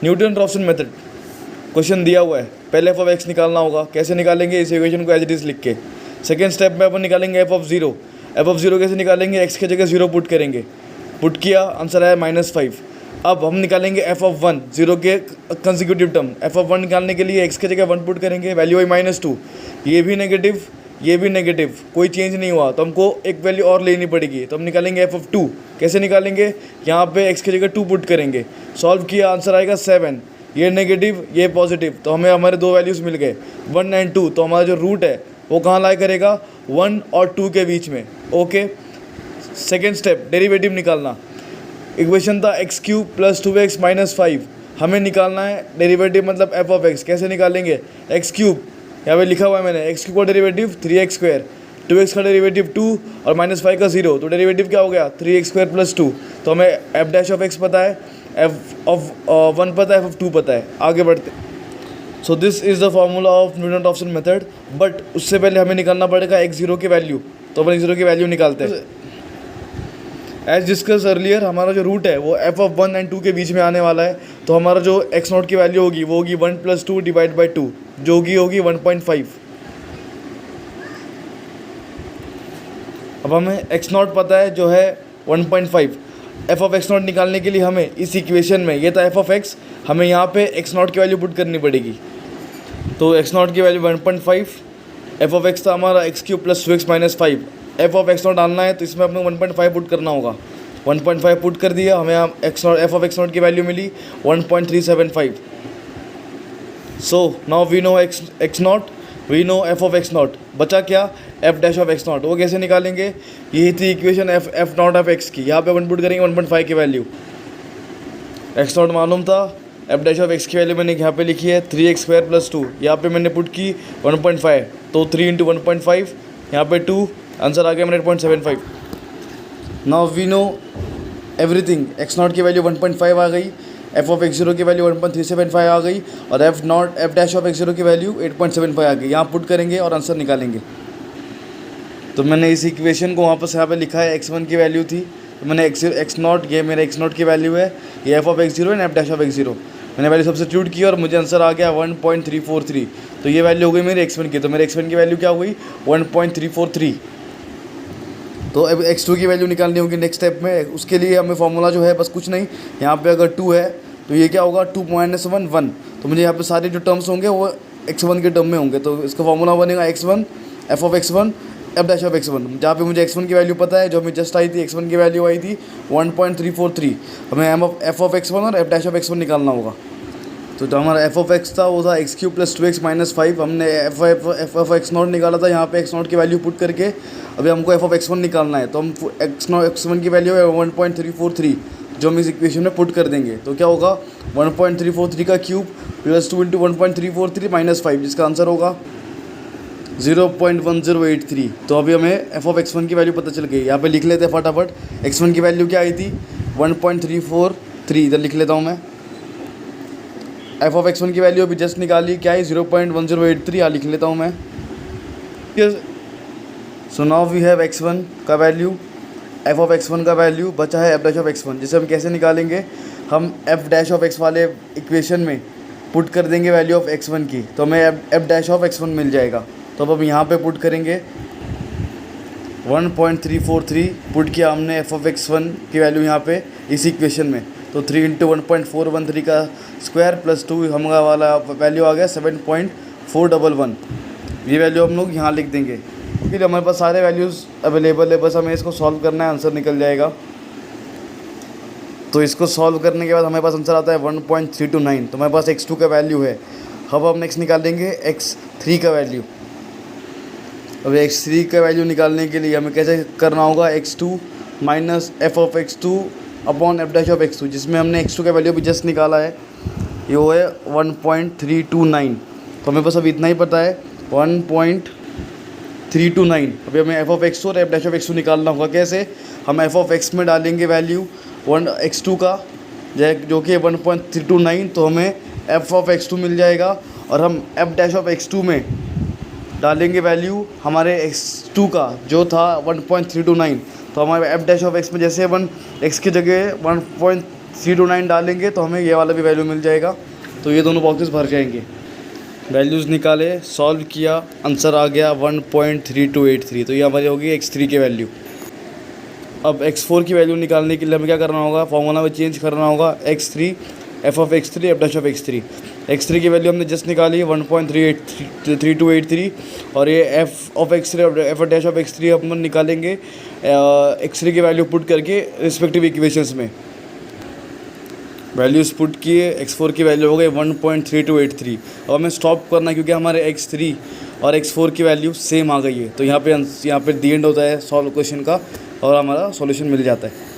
Newton Raphson method, question दिया हुआ है, पहले एफ ऑफ एक्स निकालना होगा। कैसे निकालेंगे? इस इक्वेशन को एज इट इज लिख के। सेकेंड स्टेप में अपन निकालेंगे F of zero. F of zero कैसे निकालेंगे? एक्स की जगह जीरो पुट करेंगे, पुट किया, आंसर आया -5। अब हम निकालेंगे एफ ऑफ वन, जीरो के consecutive term. F of one निकालने के लिए एक्स की जगह 1 पुट करेंगे, वैल्यू आई -2। ये भी नेगेटिव, ये भी नेगेटिव, कोई चेंज नहीं हुआ, तो हमको एक वैल्यू और लेनी पड़ेगी। तो हम निकालेंगे एफ ऑफ 2। कैसे निकालेंगे? यहाँ पे एक्स की जगह 2 पुट करेंगे, सॉल्व किया, आंसर आएगा 7। ये नेगेटिव, ये पॉजिटिव, तो हमें हमारे दो वैल्यूज़ मिल गए 1 एंड 2। तो हमारा जो रूट है वो कहाँ लाई करेगा? 1 और 2 के बीच में। ओके, सेकेंड स्टेप, डेरिवेटिव निकालना। इक्वेशन था x³ + 2x - 5। हमें निकालना है डेरिवेटिव, मतलब एफ ऑफ एक्स। कैसे निकालेंगे? x³ यहाँ पे लिखा हुआ है मैंने, x³ का डेरिवेटिव 3x², 2x का डेरिवेटिव 2 और -5 का 0, तो डेरिवेटिव क्या हो गया? 3x² + 2। तो हमें एफ डैश ऑफ एक्स पता है, एफ ऑफ 1 पता है, एफ ऑफ 2 पता है। आगे बढ़ते। So this is the formula of Newton Raphson method. But उससे पहले हमें निकालना पड़ेगा x0 की वैल्यू, तो अपन x0 की वैल्यू निकालते हैं। एज डिस्कस अर्लियर, हमारा जो रूट है वो एफ ऑफ 1 एंड 2 के बीच में आने वाला है। तो हमारा जो x0 की वैल्यू होगी वो होगी 1 + 2 / 2, जो होगी 1.5। अब हमें x0 पता है जो है 1.5। एफ ऑफ x0 निकालने के लिए हमें इस इक्वेशन में, ये था एफ ऑफ x, हमें यहाँ पे x0 की वैल्यू पुट करनी पड़ेगी। तो x0 की वैल्यू 1.5, एफ ऑफ x था हमारा x³ + 2x - 5। F of x0 डालना है तो इसमें अपने 1.5 पुट करना होगा। 1.5 पुट कर दिया, हमें x0 एफ ऑफ x0 की वैल्यू मिली 1.375। So now we know x0, we know f of x0। बचा क्या? F dash of x0। वो कैसे निकालेंगे? यही थी equation f naught of x की। यहाँ पे 1 पुट करेंगे 1.5 की वैल्यू, x0 मालूम था, एफ डैश ऑफ x की वैल्यू मैंने यहाँ पे लिखी है 3x² + 2। यहाँ पे मैंने पुट की 1.5, तो 3 × 1.5, यहाँ पे 2, आंसर आ गया मेरा 8.75। Now we know everything. x0 की वैल्यू 1.5 आ गई, एफ ऑफ x0 की वैल्यू 1.375 आ गई, और एफ डैश ऑफ x0 की वैल्यू 8.75 आ गई। यहाँ पुट करेंगे और आंसर निकालेंगे। तो मैंने इस इक्वेशन को वापस यहाँ पे लिखा है, x1 की वैल्यू थी, तो मैंने x0, ये मेरे x0 की वैल्यू है, ये F of x0 and F dash of x0, मैंने वैल्यू सब्स्टिट्यूट की और मुझे आंसर आ गया 1.343। तो ये वैल्यू हो गई मेरी x1 की। तो मेरे x1 की वैल्यू क्या हुई? 1.343। तो अब x2 की वैल्यू निकालनी होगी नेक्स्ट स्टेप में। उसके लिए हमें फॉर्मूला जो है बस कुछ नहीं, यहाँ पे अगर 2 है तो ये क्या होगा? 2 - 1 1। तो मुझे यहाँ पे सारे जो टर्म्स होंगे वो x1 के टर्म में होंगे। तो इसका फॉर्मूला बनेगा x1 F of x1 F dash of x1। जहाँ पे मुझे x1 की वैल्यू पता है, जो हमें जस्ट आई थी, x1 की वैल्यू आई थी 1.343। हमें एफ ऑफ x1 और एफ डैश ऑफ x1 निकालना होगा। तो जो हमारा एफ ऑफ x था वो था x³ + 2x - 5। हमने एफ ऑफ x0 निकाला था, यहाँ पे x0 की वैल्यू पुट करके अभी हमको एफ ऑफ x1 निकालना है। तो हम x1 की वैल्यू है 1.343, जो हम इस इक्वेशन में पुट कर देंगे। तो क्या होगा? 1.343 का क्यूब + 2 × 1.343 - 5, जिसका आंसर होगा 0.1083। तो अभी हमें एफ ऑफ x1 की वैल्यू पता चल गई। यहाँ पे लिख लेते हैं फटाफट। x1 की वैल्यू क्या आई थी? 1.343। इधर लिख लेता हूँ मैं। एफ ऑफ x1 की वैल्यू अभी जस्ट निकाली, क्या है? 0.1083। यहाँ लिख लेता हूँ मैं। सो नाउ वी हैव x1 का वैल्यू, एफ ऑफ x1 का वैल्यू, बचा है एफ डैश ऑफ x1, जिसे हम कैसे निकालेंगे? हम एफ डैश ऑफ x वाले इक्वेशन में पुट कर देंगे वैल्यू ऑफ x1 की, तो हमें एफ डैश ऑफ x1 मिल जाएगा। तो अब हम यहाँ पे पुट करेंगे 1.343 पुट किया हमने एफ ऑफ x1 की वैल्यू यहाँ पे इस इक्वेशन में। तो 3 × 1.413 का स्क्वायर + 2 हमारा वाला वैल्यू आ गया 7.411। ये वैल्यू हम लोग यहाँ लिख देंगे। फिर हमारे पास सारे वैल्यूज़ अवेलेबल है, बस हमें इसको सॉल्व करना है, आंसर निकल जाएगा। तो इसको सॉल्व करने के बाद हमारे पास आंसर आता है 1.329। तो हमारे पास x2 का वैल्यू है। अब हम नेक्स्ट निकालेंगे x3 का वैल्यू। अब x3 का वैल्यू निकालने के लिए हमें कैसे करना होगा? x2 - F of x2 upon F dash of x2, जिसमें हमने x2 का वैल्यू भी जस्ट निकाला है, ये वो है 1.329। तो हमें बस अब इतना ही पता है 1.329। अभी हमें एफ ऑफ x2 और एफ डैश ऑफ x2 निकालना होगा। कैसे? हम एफ ऑफ x में डालेंगे वैल्यू x2 का, जो कि 1.329, तो हमें एफ ऑफ x2 मिल जाएगा। और हम एफ डैश ऑफ x2 में डालेंगे वैल्यू हमारे x2 का, जो था 1.329। तो हमारे एफ डैश ऑफ x में जैसे x की जगह 329 डालेंगे तो हमें ये वाला भी वैल्यू मिल जाएगा। तो ये दोनों बॉक्सेस भर जाएंगे। वैल्यूज़ निकाले, सॉल्व किया, आंसर आ गया 1.3283। तो ये हमारी होगी x3 की वैल्यू। अब x4 की वैल्यू निकालने के लिए हमें क्या करना होगा, फॉर्मूला में चेंज करना होगा x3 f(x3) f'(x3). x3 की वैल्यू हमने जस्ट निकाली 1.3283 और ये f(x3) f'(x3) अपन निकालेंगे x3 की वैल्यू पुट करके रिस्पेक्टिव इक्वेशंस में। वैल्यूज़ पुट किए, x4 की वैल्यू हो गई 1.3283। अब हमें स्टॉप करना है क्योंकि हमारे x3 और x4 की वैल्यू सेम आ गई है। तो यहाँ पे दी एंड होता है सॉल्व क्वेश्चन का और हमारा सॉल्यूशन मिल जाता है।